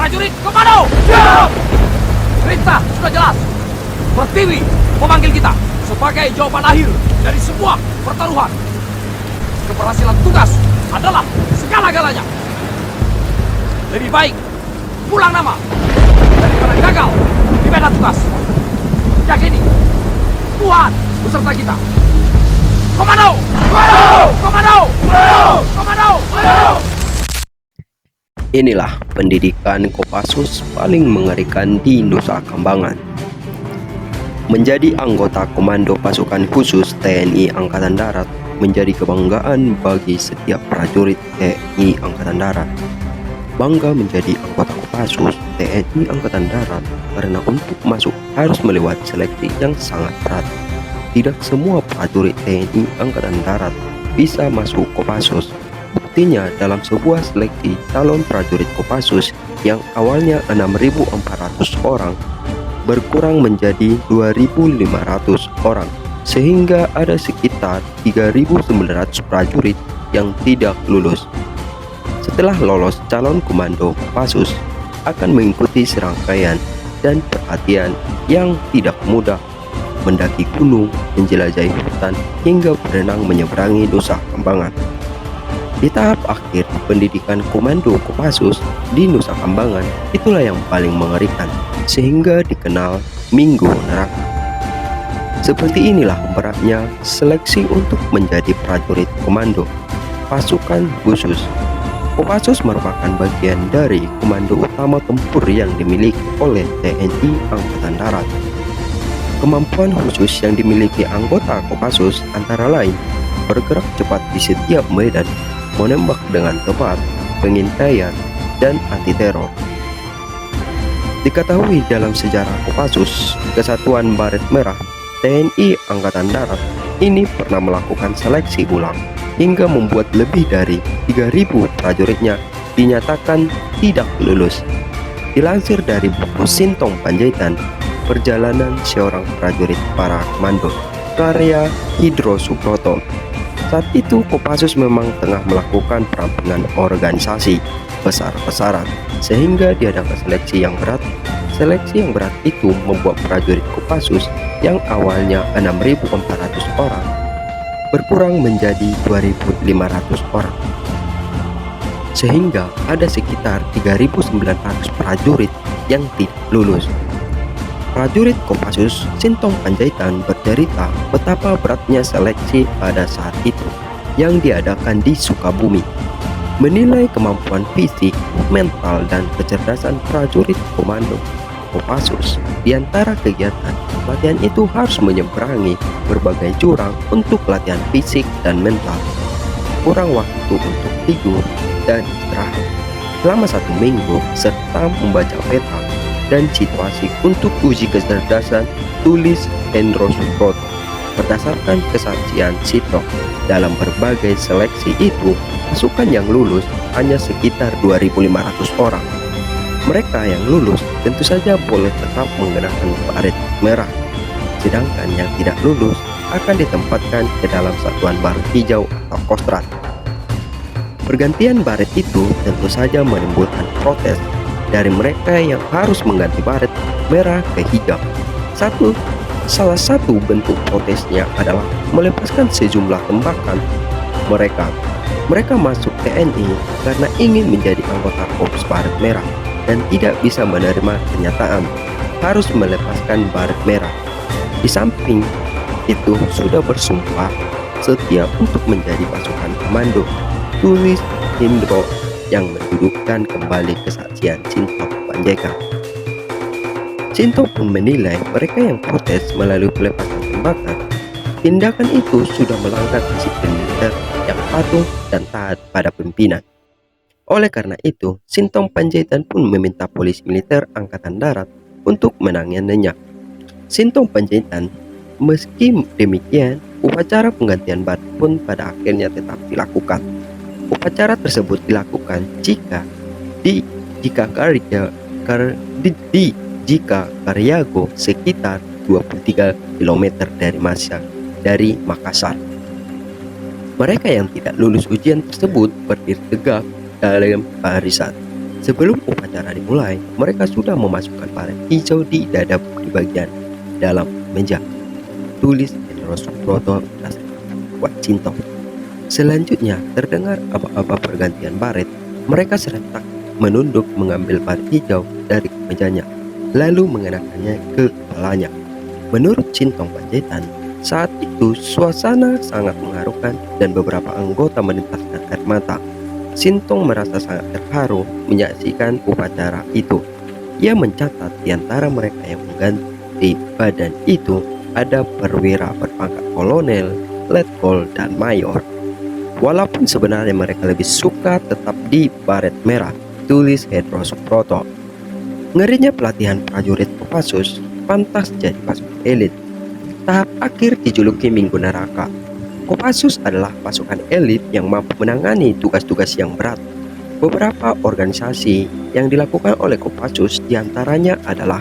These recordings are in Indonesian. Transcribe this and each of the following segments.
Prajurit komando! Siap! Perintah sudah jelas. Pertiwi memanggil kita sebagai jawaban akhir dari sebuah pertaruhan. Keberhasilan tugas adalah segala-galanya. Lebih baik pulang nama daripada gagal di medan tugas. Yakini, Tuhan beserta kita. Komando! Komando! Komando! Komando! Komando! Inilah pendidikan Kopassus paling mengerikan di Nusa Kambangan. Menjadi anggota Komando Pasukan Khusus TNI Angkatan Darat menjadi kebanggaan bagi setiap prajurit TNI Angkatan Darat. Bangga menjadi anggota Kopassus TNI Angkatan Darat karena untuk masuk harus melewati seleksi yang sangat berat. Tidak semua prajurit TNI Angkatan Darat bisa masuk Kopassus. Buktinya dalam sebuah seleksi calon prajurit Kopassus yang awalnya 6.400 orang berkurang menjadi 2.500 orang, sehingga ada sekitar 3.900 prajurit yang tidak lulus. Setelah lolos, calon komando Kopassus akan mengikuti serangkaian dan perhatian yang tidak mudah, mendaki gunung, menjelajahi hutan, hingga berenang menyeberangi Nusa Kambangan. Di tahap akhir pendidikan Komando Kopassus di Nusa Kambangan, itulah yang paling mengerikan, sehingga dikenal Minggu Neraka. Seperti inilah beratnya seleksi untuk menjadi prajurit komando pasukan khusus. Kopassus merupakan bagian dari komando utama tempur yang dimiliki oleh TNI Angkatan Darat. Kemampuan khusus yang dimiliki anggota Kopassus antara lain bergerak cepat di setiap medan, menembak dengan tepat, pengintaian, dan anti-teror. Diketahui dalam sejarah Kopassus, Kesatuan Baret Merah TNI Angkatan Darat ini pernah melakukan seleksi ulang hingga membuat lebih dari 3.000 prajuritnya dinyatakan tidak lulus. Dilansir dari buku Sintong Panjaitan, Perjalanan Seorang Prajurit Para Komando, karya Hidro Subroto. Saat itu Kopassus memang tengah melakukan perampingan organisasi besar-besaran, sehingga diadakan seleksi yang berat. Seleksi yang berat itu membuat prajurit Kopassus yang awalnya 6.400 orang berkurang menjadi 2.500 orang, sehingga ada sekitar 3.900 prajurit yang tidak lulus. Prajurit Kopassus Sintong Panjaitan bercerita betapa beratnya seleksi pada saat itu yang diadakan di Sukabumi, menilai kemampuan fisik, mental, dan kecerdasan prajurit komando Kopassus. Di antara kegiatan latihan itu harus menyeberangi berbagai jurang untuk latihan fisik dan mental, kurang waktu untuk tidur dan istirahat selama 1 minggu, serta membaca peta dan situasi untuk uji kecerdasan, tulis Hendro Subroto. Berdasarkan kesaksian Sito, dalam berbagai seleksi itu, pasukan yang lulus hanya sekitar 2.500 orang. Mereka yang lulus tentu saja boleh tetap mengenakan baret merah, sedangkan yang tidak lulus akan ditempatkan ke dalam satuan baret hijau atau kostrat. Pergantian baret itu tentu saja menimbulkan protes dari mereka yang harus mengganti baret merah ke hijau. Salah satu bentuk protesnya adalah melepaskan sejumlah tembakan mereka masuk TNI karena ingin menjadi anggota Korps Baret Merah dan tidak bisa menerima kenyataan harus melepaskan baret merah. Di samping itu sudah bersumpah setia untuk menjadi pasukan komando, tulis Hindro yang mendudukkan kembali kesaksian Sintong Panjaitan. Sintong pun menilai mereka yang protes melalui pelepasan tembakan, tindakan itu sudah melanggar disiplin militer yang patuh dan taat pada pimpinan. Oleh karena itu, Sintong Panjaitan pun meminta polisi militer Angkatan Darat untuk menanganinya. Sintong Panjaitan, meski demikian, upacara penggantian baret pun pada akhirnya tetap dilakukan. Upacara tersebut dilakukan jika Karyago sekitar 23 km dari Makassar. Mereka yang tidak lulus ujian tersebut berdiri tegak dalam barisan Sebelum upacara dimulai, mereka sudah memasukkan baret hijau di dada di bagian dalam meja. Tulis Hendro Suproto Wat Sintong. Selanjutnya terdengar aba-aba pergantian baret. Mereka serentak menunduk mengambil baret hijau dari mejanya, lalu mengenakannya ke kepalanya. Menurut Sintong Panjaitan, saat itu suasana sangat mengharukan dan beberapa anggota meneteskan air mata. Sintong merasa sangat terharu menyaksikan upacara itu. Ia mencatat di antara mereka yang mengganti badan itu ada perwira berpangkat kolonel, letkol, dan mayor. Walaupun sebenarnya mereka lebih suka tetap di baret merah, tulis Hendro Suproto. Ngerinya pelatihan prajurit Kopassus pantas jadi pasukan elit. Tahap akhir dijuluki Minggu Neraka. Kopassus adalah pasukan elit yang mampu menangani tugas-tugas yang berat. Beberapa organisasi yang dilakukan oleh Kopassus diantaranya adalah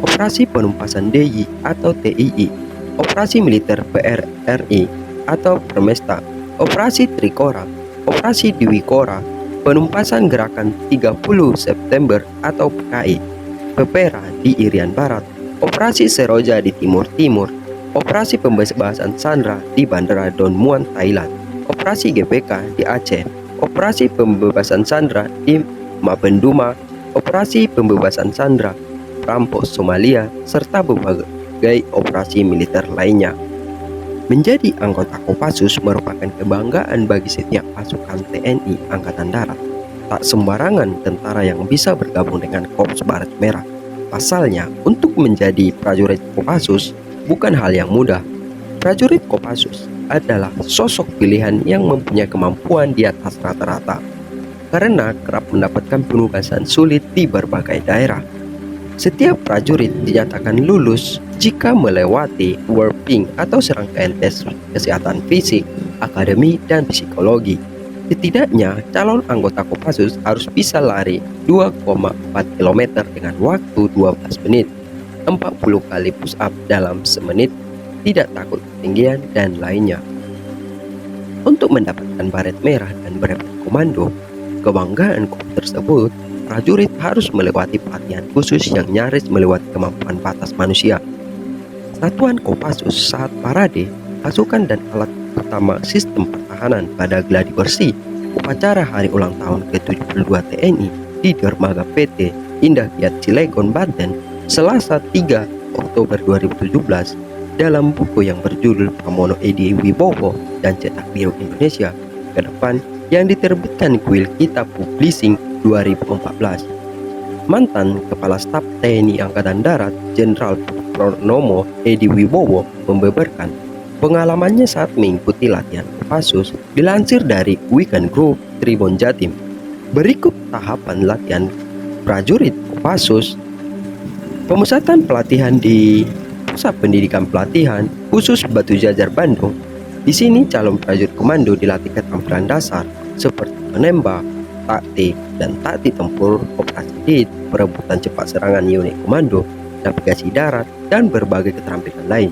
Operasi Penumpasan DIY atau TII, Operasi Militer PRRI atau Permesta, Operasi Trikora, Operasi Dwikora, Penumpasan Gerakan 30 September atau PKI, Pepera di Irian Barat, Operasi Seroja di Timur-Timur, Operasi Pembebasan Sandra di Bandara Don Muan, Thailand, Operasi GPK di Aceh, Operasi Pembebasan Sandra di Mapenduma, Operasi Pembebasan Sandra Rampok Somalia, serta berbagai operasi militer lainnya. Menjadi anggota Kopassus merupakan kebanggaan bagi setiap pasukan TNI Angkatan Darat. Tak sembarangan tentara yang bisa bergabung dengan Korps Baret Merah. Pasalnya, untuk menjadi prajurit Kopassus bukan hal yang mudah. Prajurit Kopassus adalah sosok pilihan yang mempunyai kemampuan di atas rata-rata, karena kerap mendapatkan penugasan sulit di berbagai daerah. Setiap prajurit dinyatakan lulus jika melewati warping atau serangkaian tes kesehatan fisik, akademi, dan psikologi. Setidaknya, calon anggota Kopassus harus bisa lari 2,4 km dengan waktu 12 menit, 40 kali push up dalam semenit, tidak takut ketinggian, dan lainnya. Untuk mendapatkan baret merah dan brevet komando, kebanggaan Korps tersebut, prajurit harus melewati pelatihan khusus yang nyaris melewati kemampuan batas manusia. Satuan Kopassus saat parade, pasukan dan alat utama sistem pertahanan pada gladi bersih upacara hari ulang tahun ke-72 TNI di Dermaga PT Indah Kiat Cilegon, Banten, Selasa 3 Oktober 2017 dalam buku yang berjudul Pramono Edi Wibowo dan Cetak Biru Indonesia ke depan yang diterbitkan Kuil Kitab Publishing 2014. Mantan Kepala Staf TNI Angkatan Darat Jenderal Purnomo Edi Wibowo membeberkan pengalamannya saat mengikuti latihan Kopassus dilansir dari Weekend Group Tribun Jatim. Berikut tahapan latihan prajurit Kopassus. Pemusatan pelatihan di Pusat Pendidikan Pelatihan Khusus Batu Jajar Bandung. Di sini calon prajurit komando dilatih keterampilan dasar seperti menembak, taktik, dan taktik tempur, operasi hit, perebutan cepat serangan unit komando, navigasi darat, dan berbagai keterampilan lain.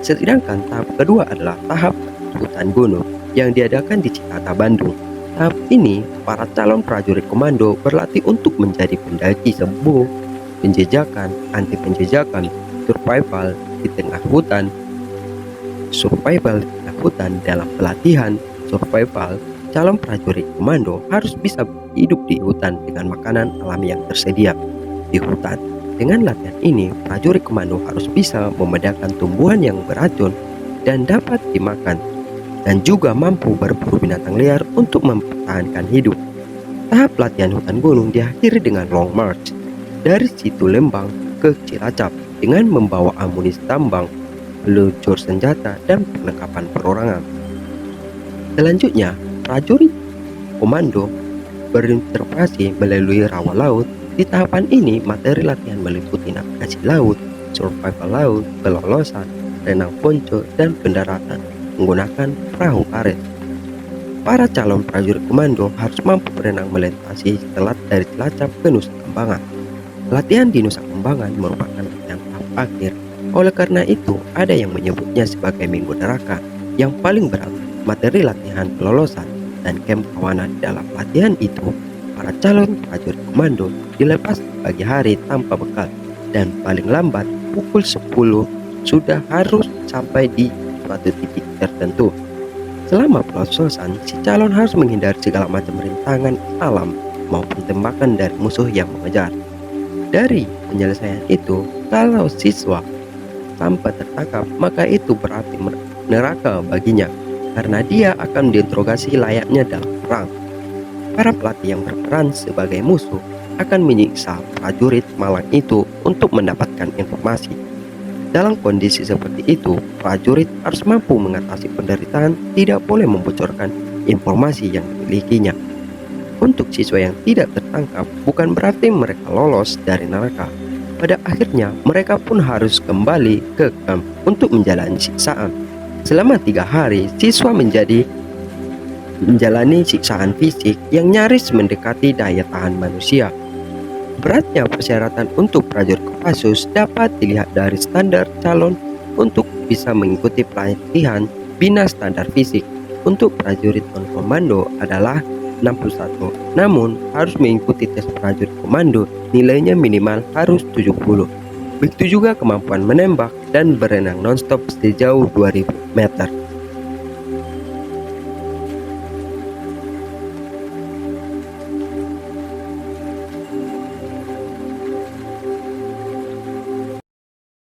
Sedangkan tahap kedua adalah tahap hutan gunung yang diadakan di Cikata, Bandung. Tahap ini, para calon prajurit komando berlatih untuk menjadi pendaki sembuh, penjejakan, anti penjejakan, survival di tengah hutan. Dalam pelatihan survival, calon prajurit komando harus bisa hidup di hutan dengan makanan alami yang tersedia di hutan. Dengan latihan ini, prajurit komando harus bisa membedakan tumbuhan yang beracun dan dapat dimakan, dan juga mampu berburu binatang liar untuk mempertahankan hidup. Tahap latihan hutan gunung diakhiri dengan long march dari Situ Lembang ke Cilacap dengan membawa amunisi tambang, peluncur senjata, dan perlengkapan perorangan. Selanjutnya, prajurit komando berinterpretasi melalui rawa laut. Di tahapan ini, materi latihan meliputi navigasi laut, survival laut, kelolosan, renang ponco, dan pendaratan menggunakan perahu karet. Para calon prajurit komando harus mampu berenang melintasi selat dari Cilacap ke Nusa Kambangan. Latihan di Nusa Kambangan merupakan latihan tahap akhir. Oleh karena itu, ada yang menyebutnya sebagai Minggu Neraka. Yang paling berat, materi latihan kelolosan dan camp kawanan dalam latihan itu para calon prajurit komando dilepas pagi hari tanpa bekal dan paling lambat pukul 10 sudah harus sampai di suatu titik tertentu. Selama pelonsosan, si calon harus menghindari segala macam rintangan alam maupun tembakan dari musuh yang mengejar. Dari penyelesaian itu, kalau siswa sampai tertangkap, maka itu berarti neraka baginya, karena dia akan diinterogasi layaknya dalam perang. Para pelatih yang berperan sebagai musuh akan menyiksa prajurit malang itu untuk mendapatkan informasi. Dalam kondisi seperti itu, prajurit harus mampu mengatasi penderitaan, tidak boleh membocorkan informasi yang dimilikinya. Untuk siswa yang tidak tertangkap, bukan berarti mereka lolos dari neraka. Pada akhirnya, mereka pun harus kembali ke kamp untuk menjalani siksaan. Selama 3 hari, siswa menjalani siksaan fisik yang nyaris mendekati daya tahan manusia. Beratnya persyaratan untuk prajurit Kopassus dapat dilihat dari standar calon untuk bisa mengikuti pelatihan bina standar fisik. Untuk prajurit non-komando adalah 61, namun harus mengikuti tes prajurit komando nilainya minimal harus 70. Begitu juga kemampuan menembak dan berenang nonstop sejauh 2000 meter.